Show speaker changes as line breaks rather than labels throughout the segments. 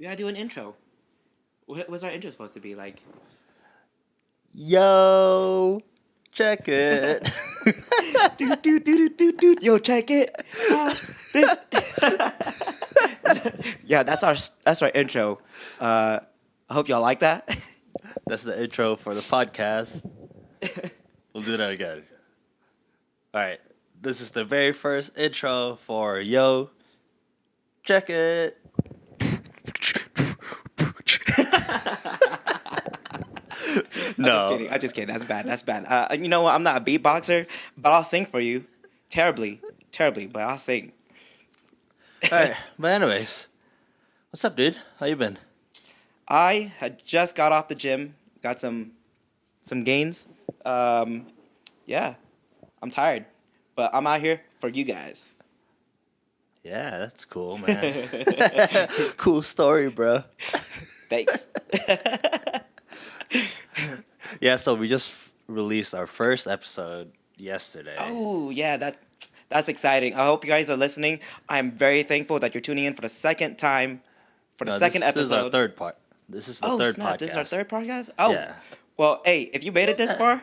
We gotta do an intro. What was our intro supposed to be like?
Yo, check it.
Yo, check it. This. Yeah, that's our intro. I hope y'all like that.
That's the intro for the podcast. We'll do that again. All right. This is the very first intro for Yo, check it. No.
I'm just kidding. That's bad. You know what? I'm not a beatboxer, but I'll sing for you. Terribly, but I'll sing.
All right. But anyways, what's up, dude? How you been?
I had just got off the gym, got some gains. Yeah, I'm tired, but I'm out here for you guys.
Yeah, that's cool, man. Cool story, bro.
Thanks.
Yeah, so we just released our first episode yesterday.
Oh, yeah, that's exciting. I hope you guys are listening. I'm very thankful that you're tuning in for the second time, for the second episode.
This is our third part. This is the third podcast.
This is our third podcast? Oh, yeah. Well, hey, if you made it this far,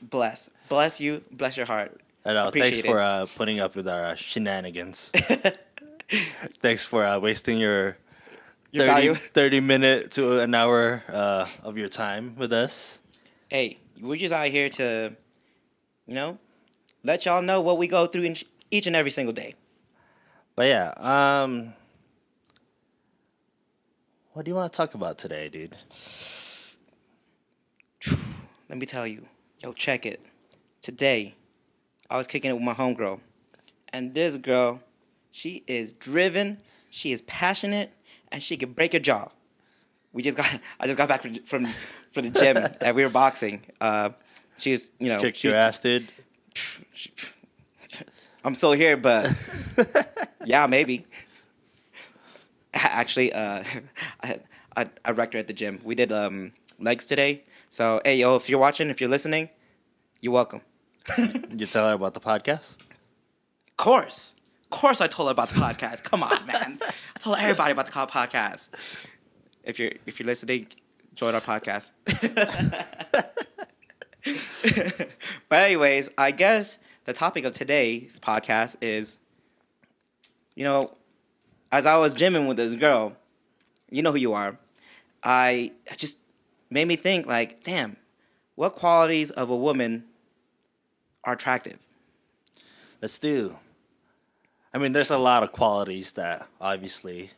bless you, bless your heart.
I know. Thanks for putting up with our shenanigans. Thanks for wasting your 30 minute to an hour of your time with us.
Hey, we're just out here to, let y'all know what we go through each and every single day.
But yeah, what do you want to talk about today, dude?
Let me tell you. Yo, check it. Today, I was kicking it with my homegirl. And this girl, she is driven, she is passionate, and she can break your jaw. I just got back from the gym and we were boxing. She was,
Kicked your ass, dude.
I'm still here, but yeah, maybe. Actually, I wrecked her at the gym. We did legs today. So, hey, yo, if you're watching, if you're listening, you're welcome.
You tell her about the podcast?
Of course I told her about the podcast. Come on, man. I told everybody about the podcast. If you're listening, join our podcast. But anyways, I guess the topic of today's podcast is, as I was gymming with this girl, you know who you are, I just made me think, like, damn, what qualities of a woman are attractive?
Let's do. I mean, there's a lot of qualities that obviously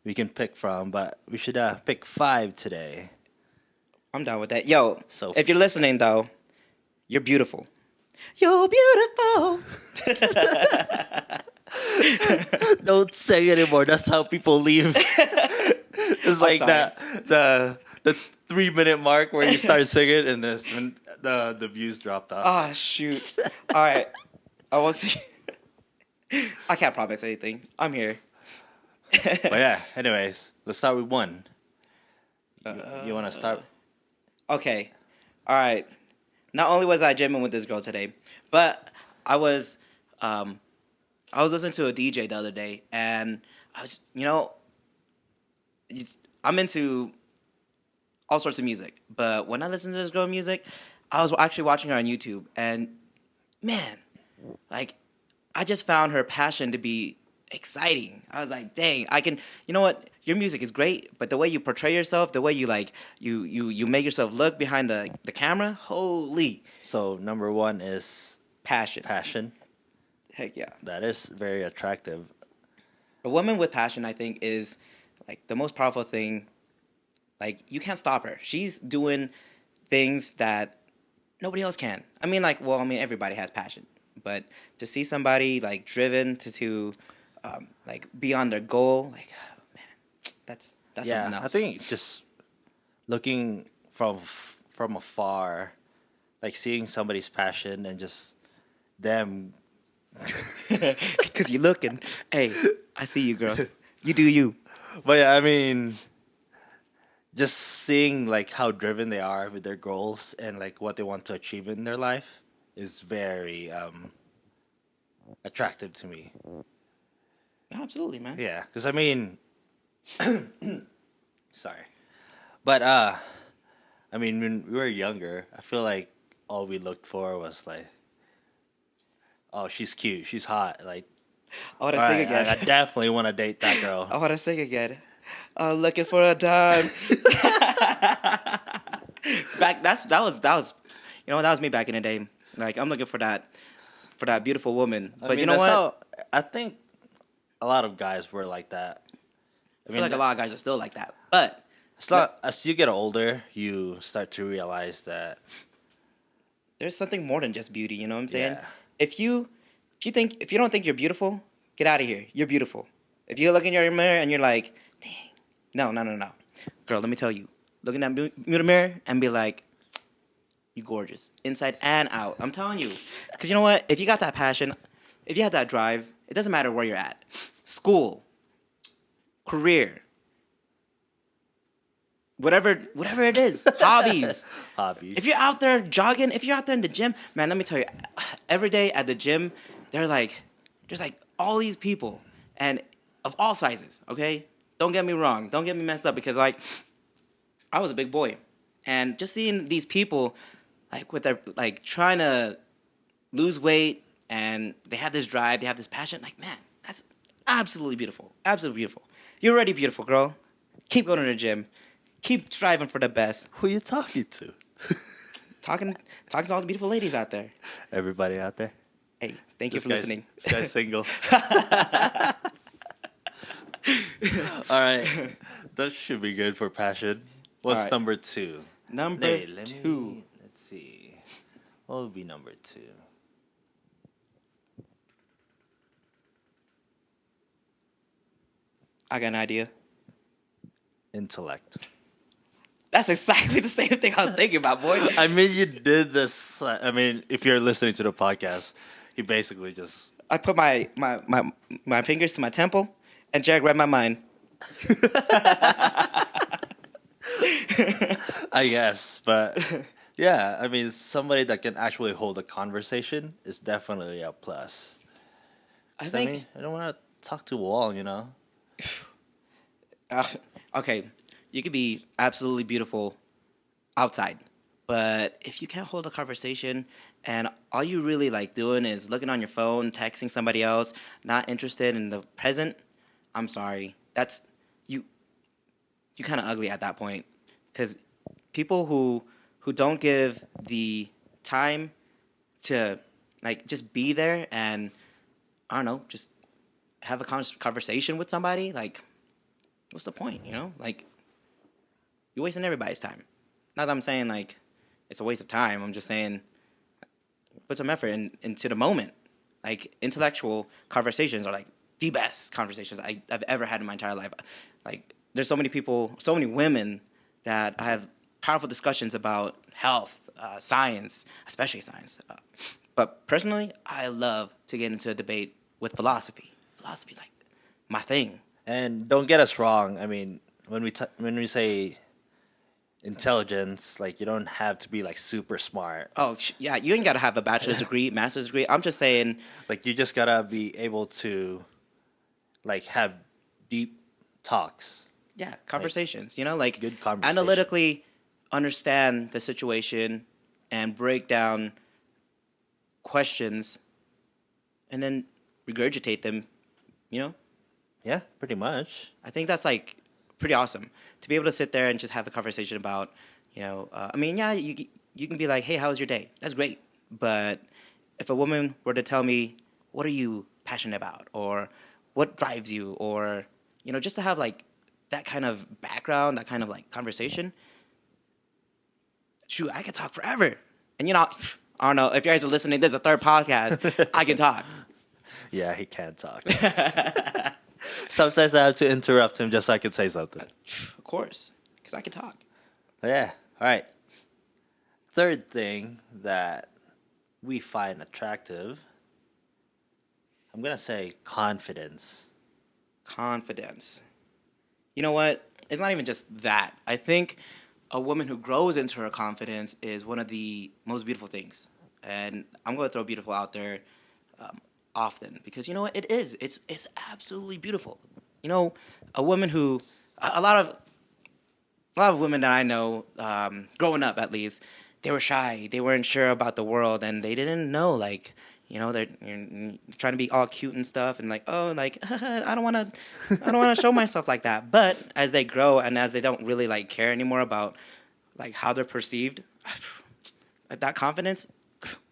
we can pick from, but we should pick 5 today.
I'm down with that. Yo,
so
if you're listening, though, you're beautiful. You're beautiful.
Don't say it anymore. That's how people leave. It's like that the 3-minute mark where you start singing and the views dropped off.
Ah, shoot. All right. I won't see. I can't promise anything. I'm here.
But yeah, anyways, let's start with 1. You want to start?
Okay. All right. Not only was I gymming with this girl today, but I was listening to a DJ the other day, and I was, I'm into all sorts of music, but when I listen to this girl music, I was actually watching her on YouTube, and man, like, I just found her passion to be exciting. I was like, dang, I can, you know what? Your music is great, but the way you portray yourself, the way you you make yourself look behind the camera, holy.
So number 1 is
passion. Heck yeah.
That is very attractive.
A woman with passion, I think, is like the most powerful thing. Like, you can't stop her. She's doing things that nobody else can. I mean, everybody has passion, but to see somebody like driven to like be on their goal, like, oh, man, that's something else.
I think just looking from afar, like seeing somebody's passion and just them.
Because you're looking. Hey, I see you, girl. You do you.
But yeah, I mean, just seeing like how driven they are with their goals and like what they want to achieve in their life is very attractive to me.
Absolutely, man.
Yeah, because I mean, Sorry. But I mean, when we were younger, I feel like all we looked for was like, oh, she's cute, she's hot. Like,
I want to sing again.
I definitely want to date that girl.
I want to sing again. I'm looking for a dime. That was you know, that was me back in the day. Like, I'm looking for that beautiful woman. But you know what?
I think a lot of guys were like that.
I feel like a lot of guys are still like that. But
it's not, as you get older, you start to realize that
there's something more than just beauty. You know what I'm saying?
Yeah.
If you don't think you're beautiful, get out of here. You're beautiful. If you look in your mirror and you're like, dang, no, girl, let me tell you, look in that mirror and be like, you gorgeous, inside and out. I'm telling you, because you know what? If you got that passion, if you have that drive, it doesn't matter where you're at, school, career, whatever it is, hobbies. If you're out there jogging, if you're out there in the gym, man, let me tell you, every day at the gym, there's like all these people, and of all sizes. Okay, don't get me wrong, don't get me messed up, because like I was a big boy, and just seeing these people like with their like trying to lose weight, and they have this drive, they have this passion. Like, man, that's absolutely beautiful, absolutely beautiful. You're already beautiful, girl. Keep going to the gym. Keep striving for the best.
Who you talking to?
talking to all the beautiful ladies out there.
Everybody out there.
Hey, thank you for listening.
This guy's single. All right, that should be good for passion. What's
right.
number 2?
Number 2.
Let's see. What would be number 2?
I got an idea.
Intellect.
That's exactly the same thing I was thinking about, boy.
I mean, you did this. I mean, if you're listening to the podcast, you basically just...
I put my fingers to my temple, and Jerick read my mind.
I guess, but yeah, I mean, somebody that can actually hold a conversation is definitely a plus.
I think...
I don't want to talk to a wall, you know?
Okay, you could be absolutely beautiful outside, but if you can't hold a conversation and all you really like doing is looking on your phone, texting somebody else, not interested in the present, I'm sorry. That's you kind of ugly at that point, because people who don't give the time to like just be there and I don't know, just have a conversation with somebody, like, what's the point, you know? Like, you're wasting everybody's time. Not that I'm saying, like, it's a waste of time. I'm just saying put some effort into the moment. Like, intellectual conversations are, like, the best conversations I've ever had in my entire life. Like, there's so many people, so many women that I have powerful discussions about health, science, especially science. But personally, I love to get into a debate with philosophy. Philosophy is, like, my thing.
And don't get us wrong. I mean, when we say intelligence, like, you don't have to be like super smart.
Oh yeah, you ain't gotta have a bachelor's degree, master's degree. I'm just saying,
like, you just gotta be able to like have deep talks.
Yeah, conversations. You know, like
good conversation.
Analytically understand the situation and break down questions, and then regurgitate them. You know.
Yeah, pretty much.
I think that's like pretty awesome to be able to sit there and just have a conversation about, you know, I mean, yeah, you can be like, hey, how was your day? That's great. But if a woman were to tell me, what are you passionate about? Or what drives you? Or, you know, just to have like that kind of background, that kind of like conversation, shoot, I could talk forever. And, you know, I don't know, if you guys are listening, there's a third podcast, I can talk.
Yeah, he can talk. Sometimes I have to interrupt him just so I can say something.
Of course, because I can talk.
Yeah. All right. Third thing that we find attractive, I'm going to say confidence.
Confidence. You know what? It's not even just that. I think a woman who grows into her confidence is one of the most beautiful things. And I'm going to throw beautiful out there often, because you know what, it is, it's absolutely beautiful. You know, a woman who a lot of a lot of women that I know, growing up at least, they were shy. They weren't sure about the world, and they didn't know, like, they're trying to be all cute and stuff, and like, oh, like, I don't want to show myself like that. But as they grow and as they don't really like care anymore about like how they're perceived, that confidence,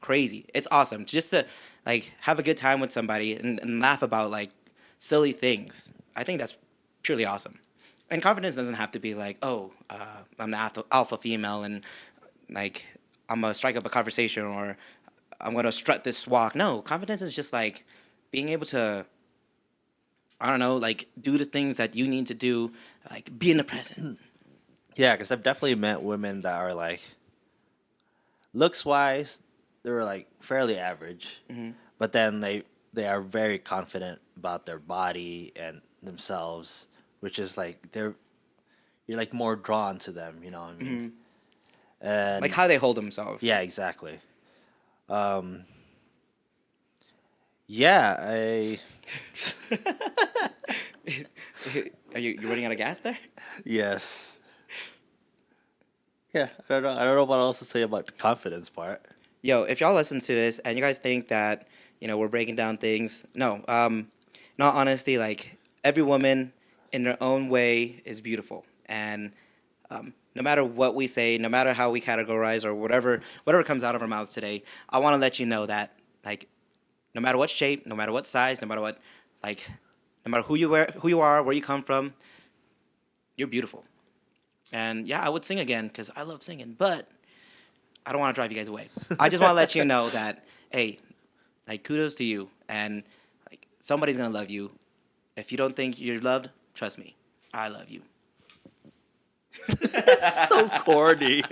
crazy. It's awesome just to like have a good time with somebody and laugh about like silly things. I think that's purely awesome. And confidence doesn't have to be like, oh, I'm the alpha female and like I'm gonna strike up a conversation or I'm gonna strut this walk. No, confidence is just like being able to, I don't know, like do the things that you need to do, like be in the present.
Yeah, because I've definitely met women that are like, looks wise, they were like fairly average, but then they are very confident about their body and themselves, which is like you're like more drawn to them, you know what I mean? And
Like how they hold themselves.
yeah, exactly. Yeah,
Are you running out of gas there?
yes. Yeah, I don't know what else to say about the confidence part.
Yo, if y'all listen to this and you guys think that, we're breaking down things, no. In all honesty, like every woman in their own way is beautiful. And no matter what we say, no matter how we categorize or whatever comes out of our mouths today, I want to let you know that, like, no matter what shape, no matter what size, no matter what, like, no matter who you are, where you come from, you're beautiful. And yeah, I would sing again because I love singing, but I don't want to drive you guys away. I just want to let you know that, hey, like, kudos to you, and like somebody's gonna love you. If you don't think you're loved, trust me, I love you.
So corny.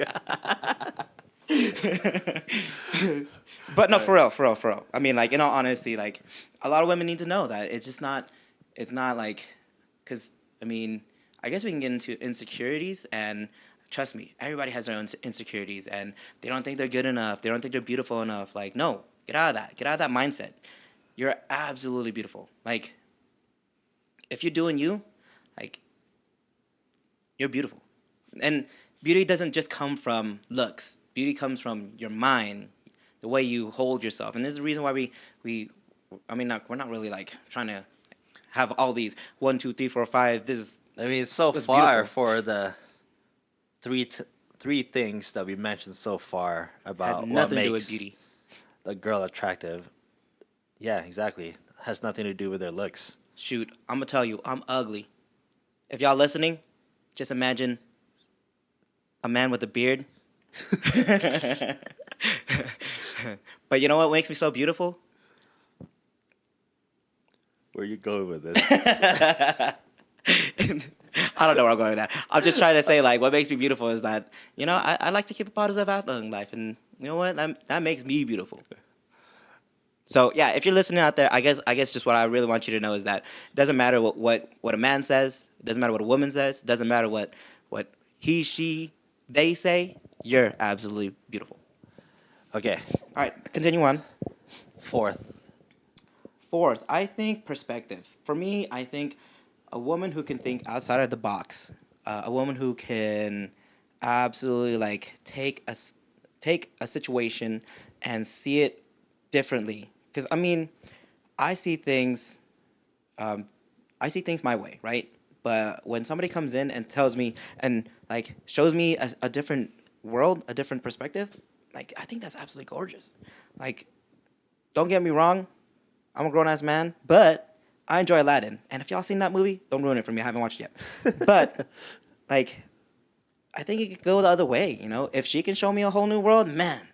But no, for real. I mean, like, in all honesty, like, a lot of women need to know that it's not like, because, I mean, I guess we can get into insecurities, and trust me, everybody has their own insecurities, and they don't think they're good enough, they don't think they're beautiful enough. Like, no, get out of that mindset. You're absolutely beautiful. Like, if you're doing you, like, you're beautiful. And beauty doesn't just come from looks. Beauty comes from your mind, the way you hold yourself. And this is the reason why we're not really like trying to have all these 1, 2, 3, 4, 5.
It's so far beautiful. For the three things that we mentioned so far about what makes
beauty.
The girl attractive. Yeah, exactly. Has nothing to do with their looks.
Shoot, I'm gonna tell you, I'm ugly. If y'all listening, just imagine a man with a beard. But you know what makes me so beautiful?
Where are you going with this?
I don't know where I'm going with that. I'm just trying to say, like, what makes me beautiful is that, I like to keep a positive outlook in life. And you know what? That makes me beautiful. So, yeah, if you're listening out there, I guess just what I really want you to know is that it doesn't matter what a man says. It doesn't matter what a woman says. It doesn't matter what he, she, they say. You're absolutely beautiful.
Okay.
All right, continue on.
Fourth,
I think perspective. For me, I think a woman who can think outside of the box, a woman who can absolutely like take a situation and see it differently. Because I mean, I see things my way, right? But when somebody comes in and tells me and like shows me a different world, a different perspective, like I think that's absolutely gorgeous. Like, don't get me wrong, I'm a grown ass man, but I enjoy Aladdin. And if y'all seen that movie, don't ruin it for me. I haven't watched it yet. But like, I think it could go the other way. If she can show me a whole new world, man,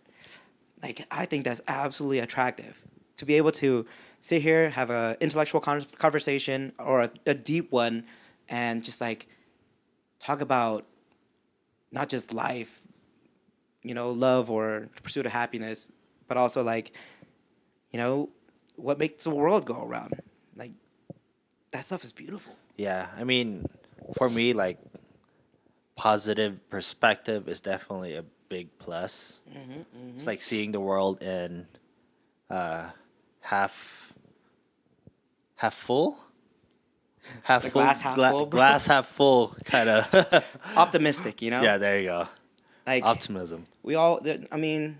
like I think that's absolutely attractive. To be able to sit here, have a intellectual conversation or a deep one, and just like talk about not just life, love or the pursuit of happiness, but also like, what makes the world go around. Like, that stuff is beautiful.
Yeah, I mean, for me, like, positive perspective is definitely a big plus. It's like seeing the world in half full. half
The
full,
glass half full, bro.
glass half full kind of.
Optimistic, you know.
Yeah, there you go.
Like
Optimism.
I mean,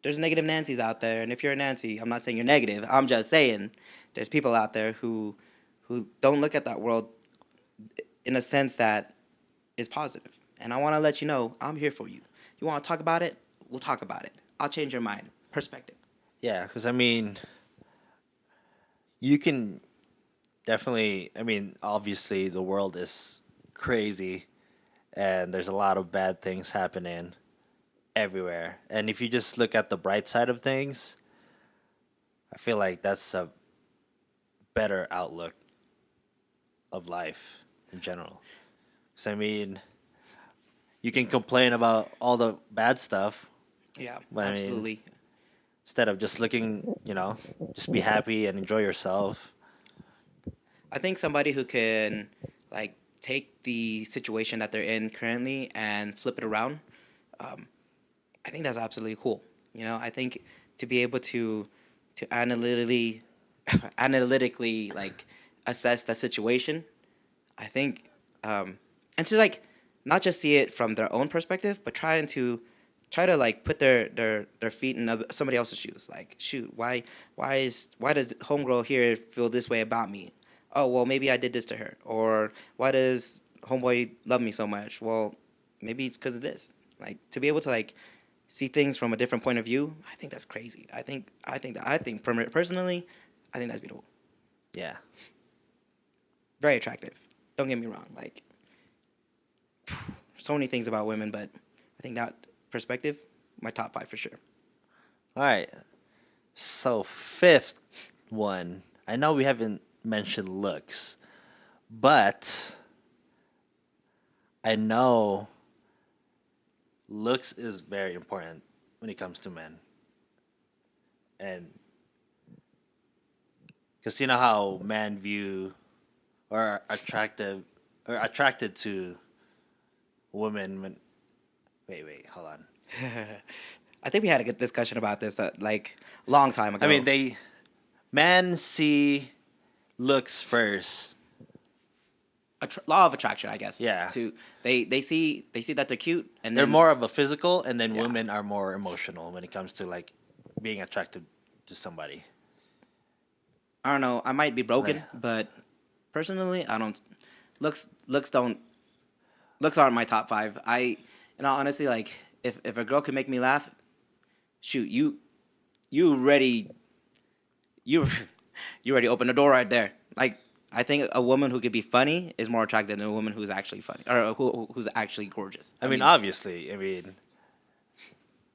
there's negative Nancys out there, and if you're a Nancy, I'm not saying you're negative. I'm just saying there's people out there who don't look at that world in a sense that is positive. And I want to let you know I'm here for you. You want to talk about it? We'll talk about it. I'll change your mind. Perspective.
Yeah, because I mean, you can definitely. I mean, obviously, the world is crazy, and there's a lot of bad things happening everywhere. And if you just look at the bright side of things, I feel like that's a better outlook of life in general. Because I mean, you can complain about all the bad stuff.
Yeah,
But, I mean,
absolutely.
instead of just looking, just be happy and enjoy yourself.
I think somebody who can like take the situation that they're in currently and flip it around, I think that's absolutely cool. I think to be able to analytically like assess the situation, I think, and to like not just see it from their own perspective, but try to like put their feet in somebody else's shoes. Like, shoot, why does homegirl here feel this way about me? Oh, well, maybe I did this to her. Or why does homeboy love me so much? Well, maybe it's because of this. Like, to be able to like see things from a different point of view, I think that's crazy. Personally, I think that's beautiful.
Yeah.
Very attractive. Don't get me wrong. Like, so many things about women, but I think that perspective, my top 5 for sure.
All right. So, fifth one. I know we haven't mentioned looks, but I know looks is very important when it comes to men. And because you know how men view or are attracted to women when. Wait, hold on.
I think we had a good discussion about this like a long time ago.
I mean, men see looks first.
Law of attraction, I guess.
Yeah.
They see that they're cute, and
They're
then,
more of a physical, and then
Yeah.
women are more emotional when it comes to like being attracted to somebody.
I don't know. I might be broken,
Right.
but personally, I don't. Looks aren't my top 5. Honestly, like if a girl could make me laugh, shoot, you already opened the door right there. Like, I think a woman who could be funny is more attractive than a woman who's actually funny or who's actually gorgeous.
I mean, obviously,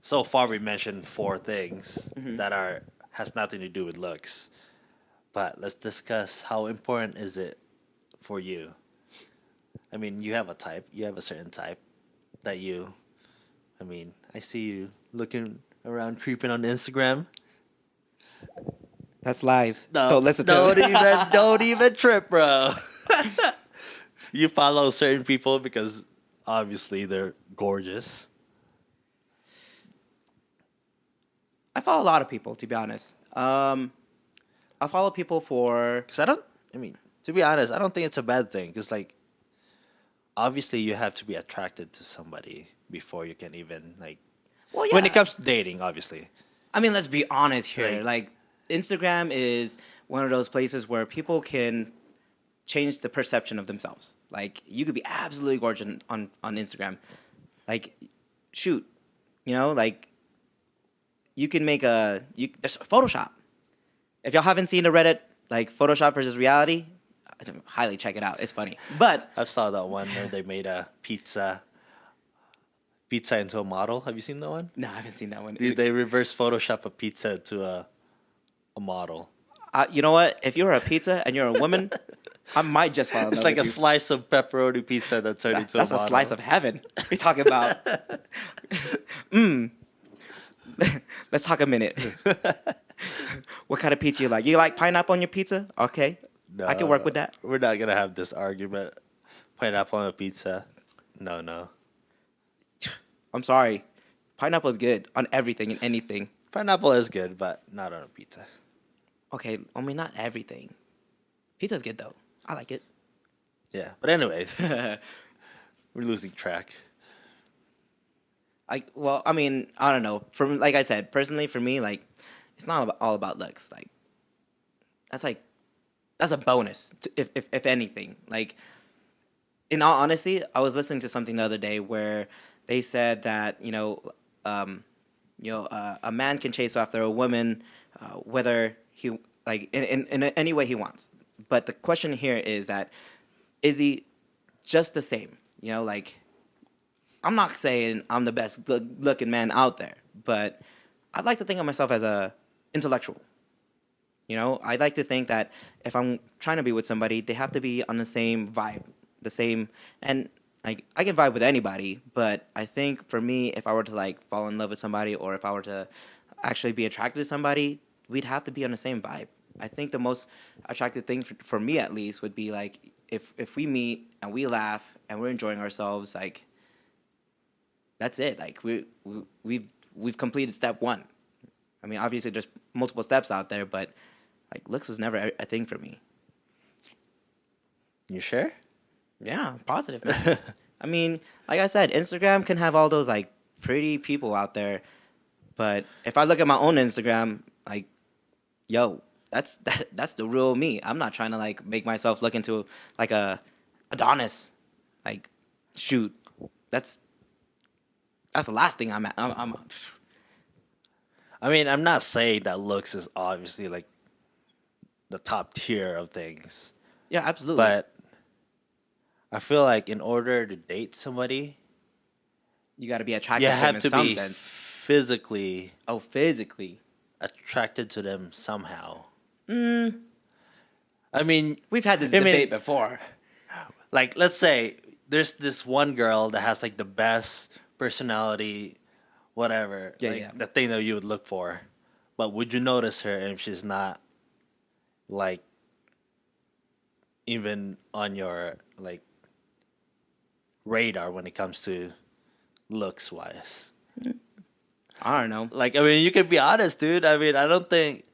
so far we mentioned 4 things that has nothing to do with looks, but let's discuss how important is it for you. I mean, you have a type. You have a certain type that you. I mean, I see you looking around, creeping on Instagram.
That's lies.
No,
Don't listen to it.
don't even trip, bro. You follow certain people because obviously they're gorgeous.
I follow a lot of people, to be honest. I follow people for.
Because to be honest, I don't think it's a bad thing. Because, like, obviously you have to be attracted to somebody before you can even, like,
Well, yeah.
when it comes to dating, obviously.
I mean, let's be honest here.
Right.
Like, Instagram is one of those places where people can change the perception of themselves. Like, you could be absolutely gorgeous on Instagram. Like, shoot, like, you can make there's Photoshop. If y'all haven't seen the Reddit, like, Photoshop versus reality, I highly check it out. It's funny. But
I saw that one where they made a pizza into a model. Have you seen that one?
no, I haven't seen that one.
They reverse Photoshop a pizza to a model.
You know what? If you're a pizza and you're a woman, I might just fall in
It's
love
like a
with you.
slice of pepperoni pizza that turned into a model.
That's a slice of heaven. We talking about. Let's talk a minute. What kind of pizza you like? You like pineapple on your pizza? Okay,
No,
I can work with that.
We're not gonna have this argument. Pineapple on a pizza? No.
I'm sorry. Pineapple is good on everything and anything.
Pineapple is good, but not on a pizza.
Okay, I mean, not everything. Pizza's good though. I like it.
Yeah, but anyway, we're losing track.
I mean, I don't know. From like I said, personally, for me, like, it's not all about looks. Like that's a bonus, if anything. Like, in all honesty, I was listening to something the other day where they said that a man can chase after a woman, whether he like in any way he wants. But the question here is that is he just the same? Like, I'm not saying I'm the best looking man out there, but I'd like to think of myself as a intellectual. I'd like to think that if I'm trying to be with somebody, they have to be on the same vibe, the same, and like I can vibe with anybody, but I think for me, if I were to like fall in love with somebody, or if I were to actually be attracted to somebody, we'd have to be on the same vibe. I think the most attractive thing for me, at least, would be like if we meet and we laugh and we're enjoying ourselves, like that's it. Like we've completed step one. I mean, obviously there's multiple steps out there, but like looks was never a thing for me.
You sure?
Yeah, positive, man. I mean, like I said, Instagram can have all those like pretty people out there, but if I look at my own Instagram, like, yo, that's the real me. I'm not trying to like make myself look into like a Adonis. Like, shoot, that's the last thing I'm at.
I mean, I'm not saying that looks is obviously like the top tier of things.
Yeah, absolutely.
But I feel like in order to date somebody,
you got to be attracted
you
to them
have
in
to
some
be
sense.
physically
Oh, physically
attracted to them somehow.
I
mean,
we've had this debate before.
Like, let's say there's this one girl that has like the best personality, whatever.
Yeah,
like,
yeah.
the thing that you would look for. But would you notice her if she's not like even on your like radar when it comes to looks wise?
I don't know.
Like, I mean, you can be honest, dude. I mean, I don't think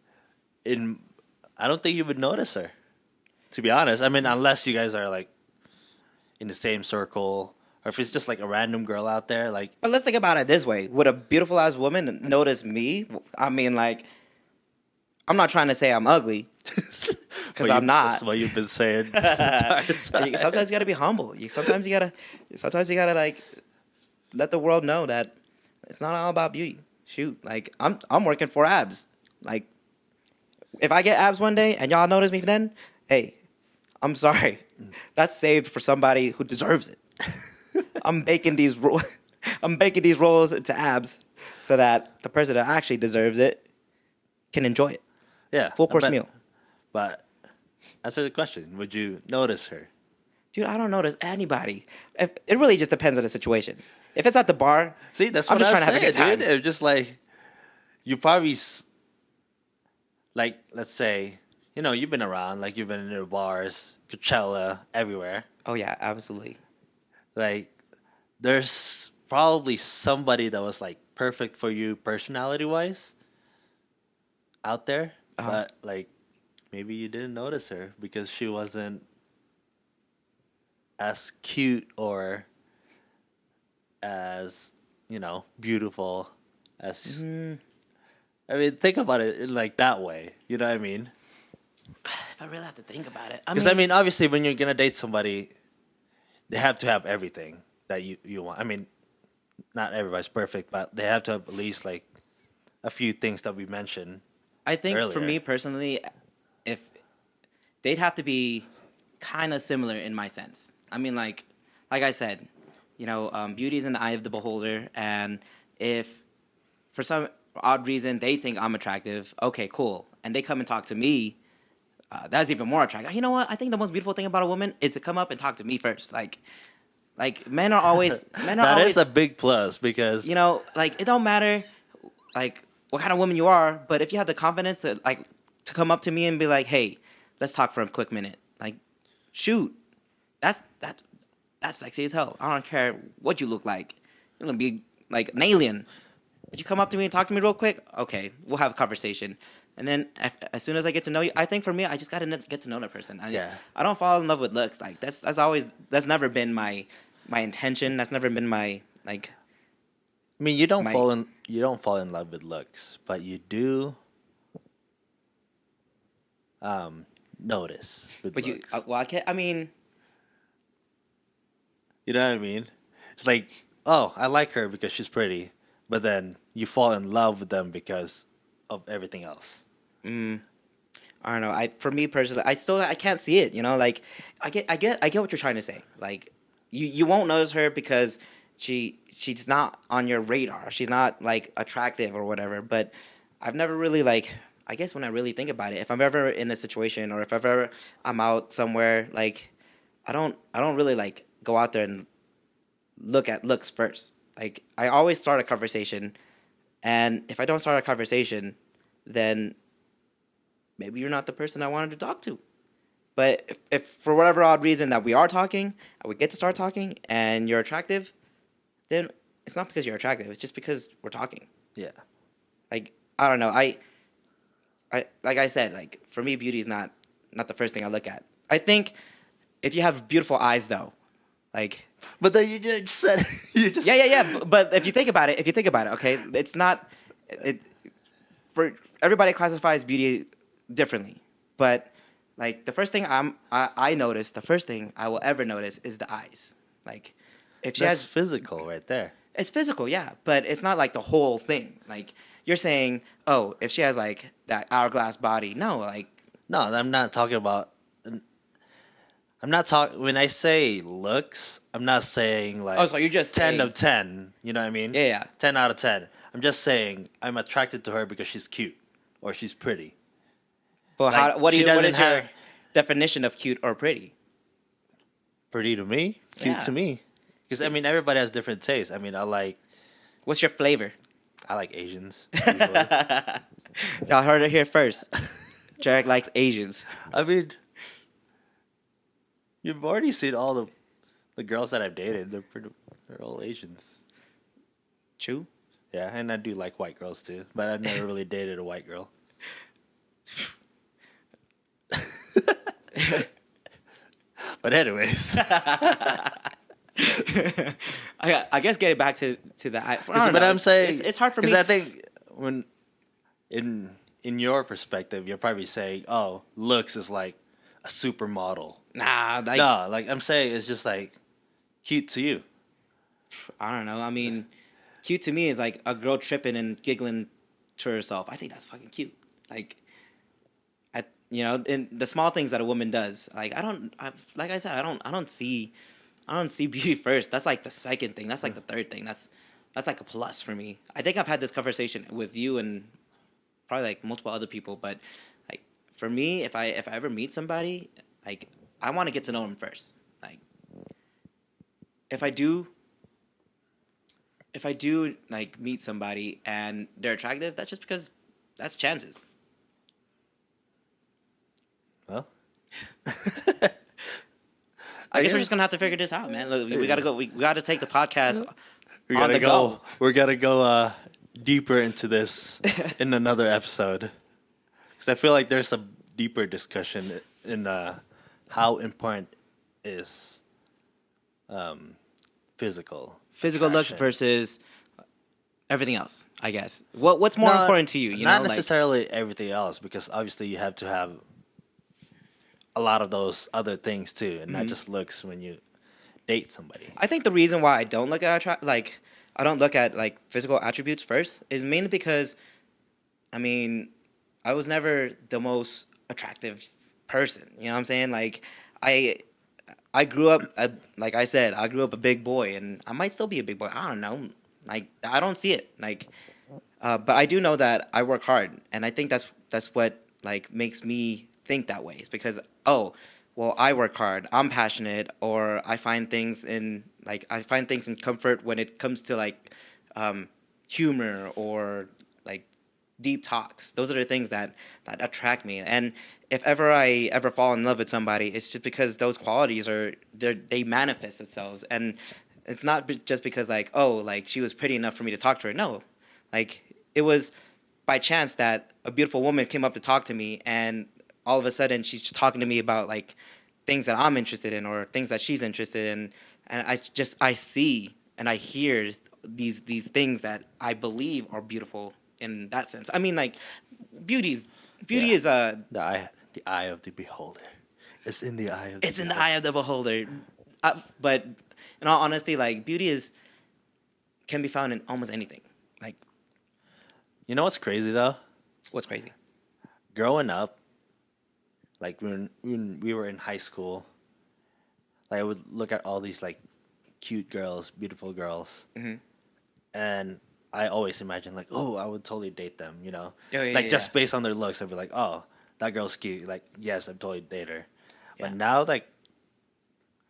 you would notice her. To be honest, I mean, unless you guys are like in the same circle, or if it's just like a random girl out there, like.
But let's think about it this way: would a beautiful ass woman notice me? I mean, like, I'm not trying to say I'm ugly, because I'm not.
That's what you've been saying.
Sometimes you gotta be humble. Sometimes you gotta like let the world know that it's not all about beauty. Shoot, like I'm working for abs. Like, if I get abs one day and y'all notice me then, hey, I'm sorry. That's saved for somebody who deserves it. I'm baking these rolls into abs so that the person that actually deserves it can enjoy it.
Yeah,
full course meal.
But answer the question: would you notice her?
Dude, I don't notice anybody. It really just depends on the situation. If it's at the bar,
see, that's
I'm
what
just
I'm
trying to have a good time.
Dude. It's just like you probably like, let's say, you've been around, like you've been in the bars, Coachella, everywhere.
Oh yeah, absolutely.
Like, there's probably somebody that was like perfect for you personality wise out there, but like maybe you didn't notice her because she wasn't as cute or as beautiful as. I mean, think about it like that way. You know what I mean?
If I really have to think about it,
Because I mean, obviously, when you're gonna date somebody, they have to have everything that you want. I mean, not everybody's perfect, but they have to have at least like a few things that we mentioned.
I think
earlier.
For me personally, if they'd have to be kind of similar in my sense. I mean, like I said, beauty is in the eye of the beholder, and if for some odd reason they think I'm attractive, okay, cool, and they come and talk to me, that's even more attractive. You know what? I think the most beautiful thing about a woman is to come up and talk to me first. Like men are always
that is a big plus because
like it don't matter like what kind of woman you are, but if you have the confidence to come up to me and be like, hey, let's talk for a quick minute. Like, shoot, that's sexy as hell. I don't care what you look like. You're gonna be like an alien. But you come up to me and talk to me real quick, okay, we'll have a conversation. And then as soon as I get to know you, I think for me, I just gotta get to know that person.
Yeah.
I don't fall in love with looks. Like that's never been my intention. That's never been my like.
I mean, you don't fall in love with looks, but you do notice with
But
looks.
I can't. I mean,
You know what I mean? It's like, oh, I like her because she's pretty, but then you fall in love with them because of everything else.
I don't know. For me personally, I can't see it. You know, like I get what you're trying to say. Like you won't notice her because she's not on your radar. She's not like attractive or whatever. But I've never really like. I guess when I really think about it, if I'm ever in a situation or if ever I'm out somewhere, like I don't really like go out there and look at looks first. Like I always start a conversation, and if I don't start a conversation, then maybe you're not the person I wanted to talk to. But if for whatever odd reason that we are talking, and we get to start talking, and you're attractive, then it's not because you're attractive. It's just because we're talking.
Yeah.
Like I don't know. I like I said, like for me, beauty is not the first thing I look at. I think if you have beautiful eyes, though, like.
But then you just said you just.
Yeah. But if you think about it, okay, it's not. For everybody classifies beauty differently, but like the first thing I notice, the first thing I will ever notice is the eyes. Like if she
That's
has
physical right there.
It's physical, yeah, but it's not like the whole thing. Like you're saying, oh, if she has like that hourglass body, no, like
No, I'm not talking about. When I say looks, I'm not saying like.
Oh, so you're just
10
saying,
of 10. You know what I mean?
Yeah.
10 out of 10. I'm just saying I'm attracted to her because she's cute or she's pretty.
Well,
Like,
what
she
is
doesn't
your
have-
definition of cute or pretty?
Pretty to me, cute
Yeah.
to me. Because I mean, everybody has different tastes. I mean, I like
What's your flavor?
Asians. Usually.
Y'all heard it here first. Jerick likes Asians.
I mean, you've already seen all the girls that I've dated. They're all Asians.
True.
Yeah, and I do like white girls too, but I've never really dated a white girl. But anyways,
I guess getting back to that.
but I'm saying
it's hard for me.
because I think when in your perspective, you're probably saying, "Oh, looks is like a supermodel."
Nah, like,
No, like I'm saying, it's just like cute to you.
I don't know. I mean, cute to me is like a girl tripping and giggling to herself. I think that's fucking cute. Like, in the small things that a woman does. Like like I said, I don't see beauty first. That's like the second thing. That's like the third thing. That's like a plus for me. I think I've had this conversation with you and probably like multiple other people, but like for me, if I ever meet somebody, like I want to get to know them first. Like if I do like meet somebody and they're attractive, that's just because that's chances.
Well,
I guess we're just gonna have to figure this out, man. Look, we gotta go. We gotta take the podcast on the go.
We're gonna go deeper into this in another episode because I feel like there's a deeper discussion in how important is physical
Looks
attraction.
versus everything else. I guess. What's more important to you? You
not
know,
necessarily everything else, because obviously you have to have a lot of those other things too, and not just looks when you date somebody.
I think the reason why I don't look at I don't look at like physical attributes first is mainly because, I mean, I was never the most attractive person. You know what I'm saying? Like I grew up, like I said, I grew up a big boy, and I might still be a big boy. I don't know. Like I don't see it. Like, but I do know that I work hard, and I think that's what like makes me think that way. It's because I work hard, I'm passionate, or I find things in comfort when it comes to like humor or like deep talks. Those are the things that attract me. And if I ever fall in love with somebody, it's just because those qualities they manifest themselves. And it's not just because like she was pretty enough for me to talk to her. No, like it was by chance that a beautiful woman came up to talk to me, and all of a sudden she's just talking to me about like things that I'm interested in or things that she's interested in, and I see and I hear these things that I believe are beautiful in that sense. I mean, like beauty is
the eye of the beholder. It's in the eye of the
it's in the eye of the beholder. But in all honesty, like beauty can be found in almost anything. Like,
You know what's crazy though?
what's crazy?
Growing up, like when we were in high school, like I would look at all these like cute girls, beautiful girls, and I always imagine like, oh, I would totally date them, you know,
Oh, yeah,
like
yeah,
just
yeah.
based on their looks, I'd be like, oh, that girl's cute, like yes, I'd totally date her.
Yeah.
But now, like,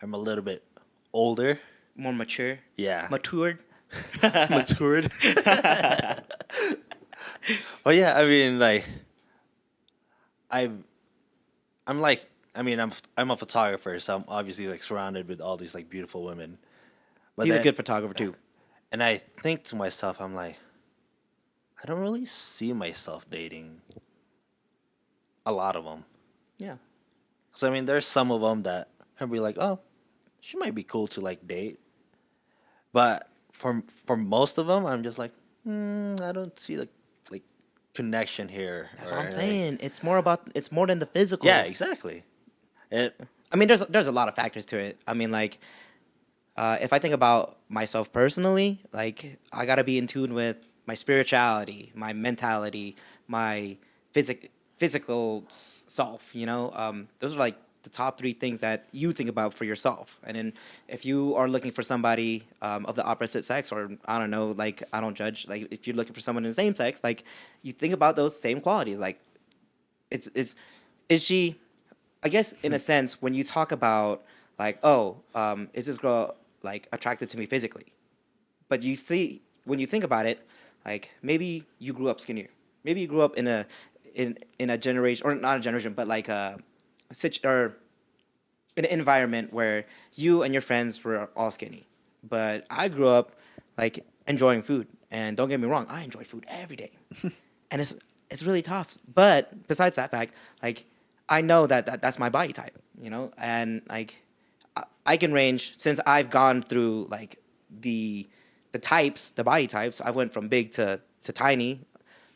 I'm a little bit older,
More mature,
yeah,
matured.
matured. Well, yeah, I mean, like, I'm like, I mean, I'm a photographer, so I'm obviously like surrounded with all these like beautiful women. But
He's a
then-
good photographer too.
And I think to myself, I'm like, I don't really see myself dating a lot of them.
Yeah.
So I mean, there's some of them that I'd be like, oh, she might be cool to like date. But for most of them, I'm just like, I don't see like connection here.
That's what I'm saying. It's more than the physical.
Yeah, exactly.
I mean, there's a lot of factors to it. I mean, like, if I think about myself personally, like, I gotta be in tune with my spirituality, my mentality, my physical self. You know, those are like the top three things that you think about for yourself. And then if you are looking for somebody of the opposite sex, or I don't know, like, I don't judge. Like, if you're looking for someone in the same sex, like, you think about those same qualities. Like, is she? I guess in a sense, when you talk about like, oh, is this girl like attracted to me physically? But you see, when you think about it, like maybe you grew up skinnier. Maybe you grew up in a generation, or not a generation, but like or in an environment where you and your friends were all skinny. But I grew up like enjoying food, and don't get me wrong, I enjoy food every day, and it's really tough. But besides that fact, like, I know that's my body type, you know, and like I can range, since I've gone through like the body types. I went from big to tiny,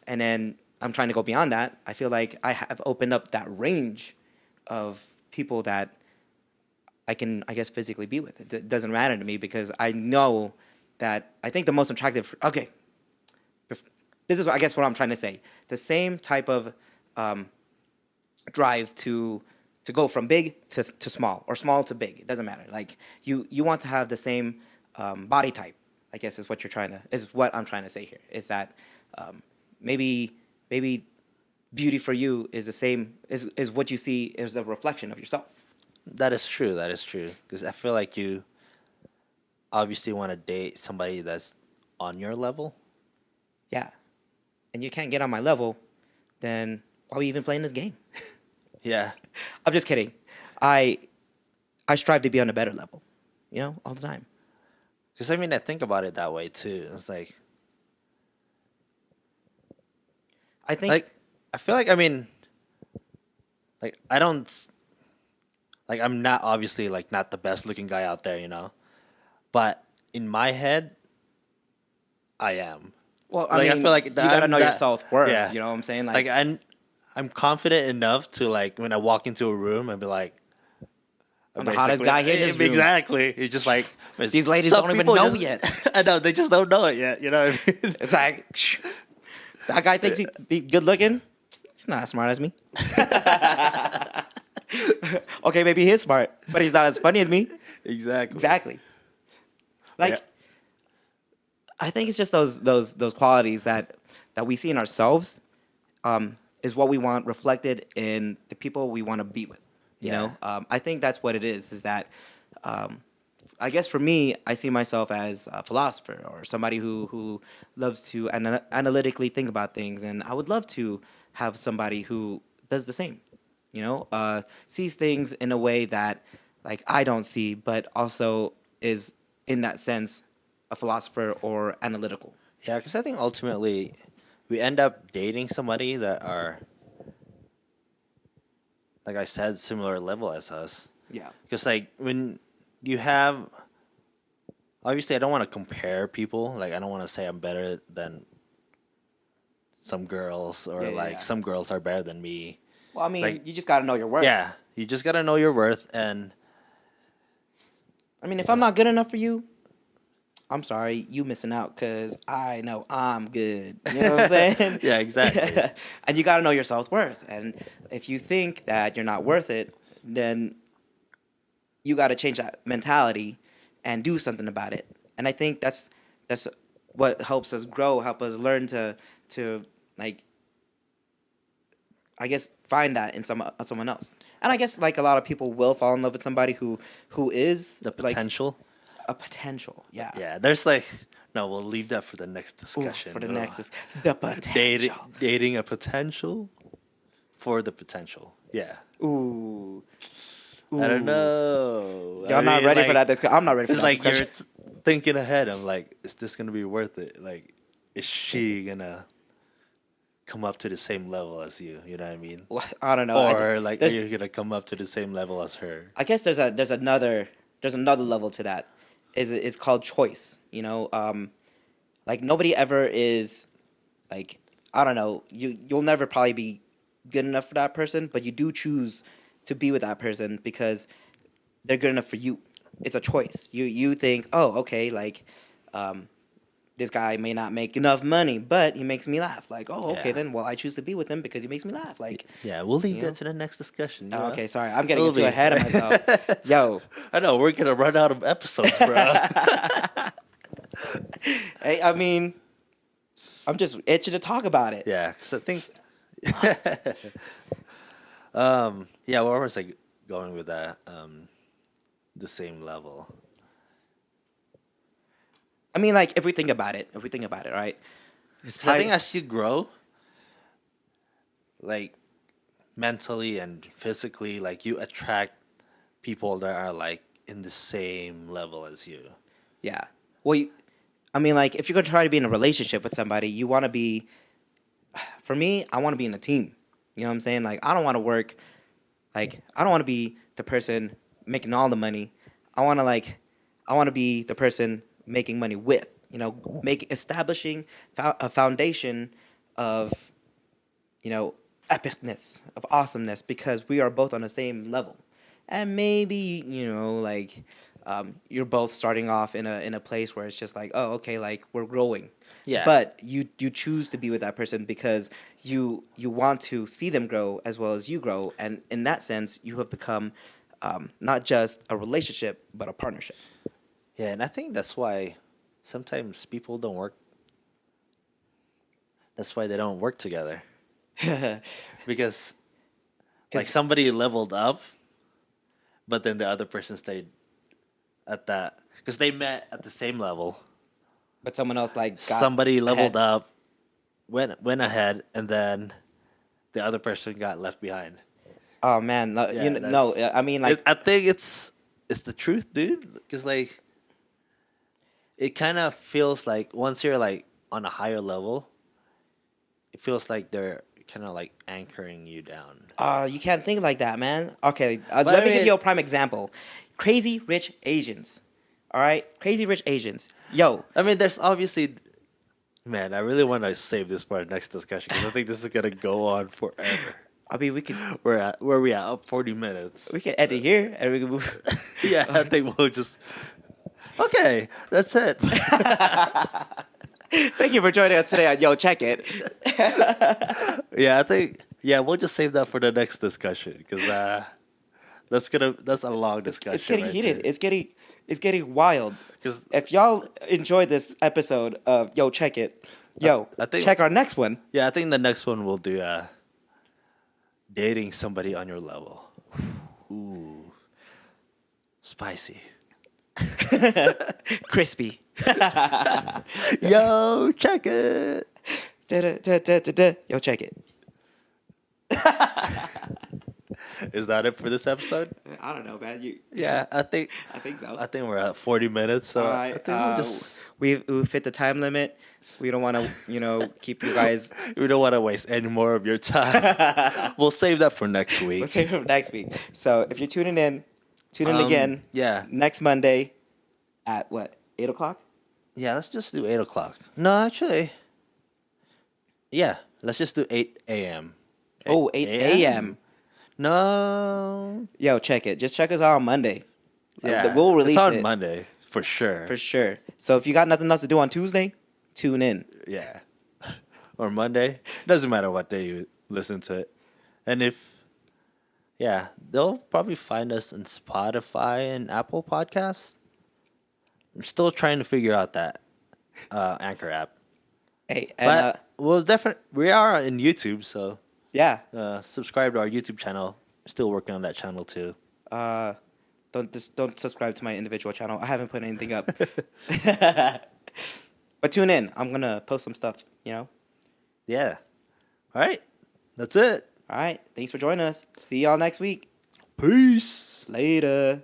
and then I'm trying to go beyond that. I feel like I have opened up that range of people that I can, I guess, physically be with. It doesn't matter to me because I know that I think the most attractive. Okay, this is, I guess, what I'm trying to say. The same type of drive to go from big to small, or small to big. It doesn't matter. Like, you want to have the same body type, I guess, is what I'm trying to say here. Is that maybe beauty for you is the same, is what you see is a reflection of yourself.
That is true. Because I feel like you obviously want to date somebody that's on your level.
Yeah. And you can't get on my level, then why are we even playing this game?
Yeah.
I'm just kidding. I strive to be on a better level, you know, all the time.
Because, I mean, I think about it that way, too. It's like,
I think,
like, I feel like, I mean, like, I don't, like, I'm not obviously, like, not the best looking guy out there, you know? But in my head, I am.
well,
like, I feel like
you gotta know your self-worth,
yeah.
you know what I'm saying?
Like, I'm confident enough to, like, when I walk into a room and be like,
I'm the hottest guy here in this room.
Exactly. You're just like,
These ladies
some
don't even
people
know
just-
yet.
I know, they just don't know it yet, you know what I mean?
It's like, that guy thinks he's good looking. He's not as smart as me. Okay, maybe he is smart, but he's not as funny as me. Exactly. Like,
Yeah.
I think it's just those qualities that we see in ourselves, is what we want reflected in the people we want to be with. You know, I think that's what it is that, I guess for me, I see myself as a philosopher, or somebody who loves to analytically think about things, and I would love to have somebody who does the same. You know, sees things in a way that, like, I don't see, but also is in that sense a philosopher or analytical.
Yeah, because I think ultimately we end up dating somebody that are, like I said, similar level as us.
Yeah.
Because like when you have, obviously I don't want to compare people. Like I don't want to say I'm better than some girls or some girls are better than me.
Well, I mean,
like,
you just got to know your worth.
Yeah, you just got to know your worth. And
I mean, if I'm not good enough for you, I'm sorry, you missing out because I know I'm good. You know what I'm saying?
Yeah, exactly.
And you got to know your self-worth. And if you think that you're not worth it, then you got to change that mentality and do something about it. And I think that's what helps us grow, help us learn to like, I guess, find that in someone else. And I guess like a lot of people will fall in love with somebody who is
the potential.
Like, a potential, yeah.
Yeah, there's like, no, we'll leave that for the next discussion.
Ooh, for the next, the potential.
Dating a potential for the potential. Yeah.
Ooh.
I don't know.
Y'all not ready for that discussion. I'm not ready for that discussion.
It's like you're thinking ahead. I'm like, is this going to be worth it? Like, is she going to come up to the same level as you? You know what I mean?
Well, I don't know.
Or like, are you going to come up to the same level as her?
I guess there's another level to that. It's called choice. You know, like nobody ever is like, I don't know. You'll never probably be good enough for that person, but you do choose to be with that person because they're good enough for you. It's a choice. You think, oh, okay, like, this guy may not make enough money, but he makes me laugh. Like, oh, okay, then, well, I choose to be with him because he makes me laugh. Like,
yeah, we'll leave that to the next discussion.
Oh, okay, sorry, I'm getting too ahead of myself. Yo,
I know we're gonna run out of episodes, bro.
Hey, I mean, I'm just itching to talk about it.
Yeah, because I think, yeah, where was I going with that? The same level.
I mean, like, if we think about it, right?
I think as you grow, like, mentally and physically, like, you attract people that are, like, in the same level as you.
Yeah. Well, I mean, like, if you're going to try to be in a relationship with somebody, you want to be, for me, I want to be in a team. You know what I'm saying? Like, I don't want to work, like, I don't want to be the person making all the money. I want to be the person making money with, you know, establishing a foundation of, you know, epicness, of awesomeness, because we are both on the same level. And maybe, you know, like, you're both starting off in a place where it's just like, oh, okay, like, we're growing.
Yeah.
But you choose to be with that person because you want to see them grow as well as you grow. And in that sense, you have become not just a relationship, but a partnership.
Yeah, and I think that's why sometimes people don't work. That's why they don't work together. Because like somebody leveled up, but then the other person stayed at that. Because they met at the same level.
But someone else like got
somebody leveled
ahead.
up, went ahead, and then the other person got left behind.
Oh man, no,
Yeah,
no, I mean like
I think it's the truth, dude. Because like, it kind of feels like once you're like on a higher level, it feels like they're kind of like anchoring you down.
you can't think like that, man. Okay, let me give you a prime example. Crazy Rich Asians. All right? Crazy Rich Asians. Yo.
I mean, there's obviously... Man, I really want to save this for our next discussion because I think this is going to go on forever.
I mean, we could...
Where are we at? 40 minutes.
We can end it here and we can move...
Yeah, I think we'll just... Okay, that's it.
Thank you for joining us today on Yo Check It.
Yeah, I think... Yeah, we'll just save that for the next discussion because that's a long discussion.
It's getting
right
heated.
there.
It's getting wild.
Because
if y'all enjoyed this episode of Yo Check It, I think, check our next one.
Yeah, I think the next one we'll do dating somebody on your level. Ooh, spicy,
crispy.
Yo, check it.
Yo, check it.
Is that it for this episode?
I don't know, man.
Yeah, I think
so.
I think we're at 40 minutes. So
All right.
I think
we've hit the time limit. We don't want to, keep you guys.
we don't want to waste any more of your time. We'll save that for next week.
We'll save it for next week. So if you're tuning in, tune in again.
Yeah.
Next Monday at what? 8:00?
Yeah, let's just do 8:00. No, actually. Yeah, let's just do 8 a.m.
Oh, 8 a.m.
No.
Yo, check it. Just check us out on Monday.
Yeah,
we'll release
it. It's on
it.
Monday, for sure.
For sure. So if you got nothing else to do on Tuesday, tune in.
Yeah. Or Monday. Doesn't matter what day you listen to it. And they'll probably find us on Spotify and Apple Podcasts. I'm still trying to figure out that Anchor app.
Hey, and
we are in YouTube, so
yeah.
Subscribe to our YouTube channel. Still working on that channel too.
Don't subscribe to my individual channel. I haven't put anything up. But tune in. I'm gonna post some stuff.
Yeah. All right. That's it.
All right. Thanks for joining us. See y'all next week.
Peace.
Later.